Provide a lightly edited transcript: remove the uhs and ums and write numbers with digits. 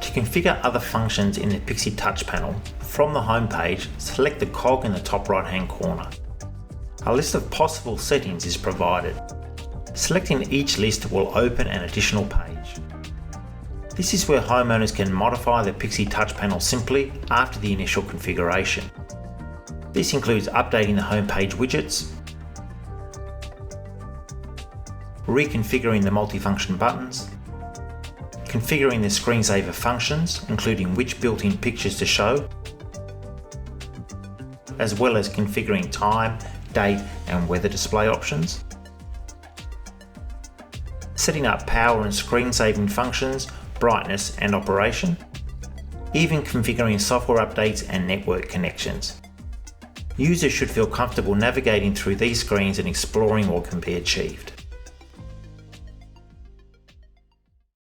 To configure other functions in the PIXIE Touch Panel, from the home page, select the cog in the top right hand corner. A list of possible settings is provided. Selecting each list will open an additional page. This is where homeowners can modify the PIXIE Touch Panel simply after the initial configuration. This includes updating the homepage widgets, reconfiguring the multifunction buttons, configuring the screensaver functions, including which built-in pictures to show, as well as configuring time, date and weather display options, setting up power and screen saving functions, brightness and operation, even configuring software updates and network connections. Users should feel comfortable navigating through these screens and exploring what can be achieved.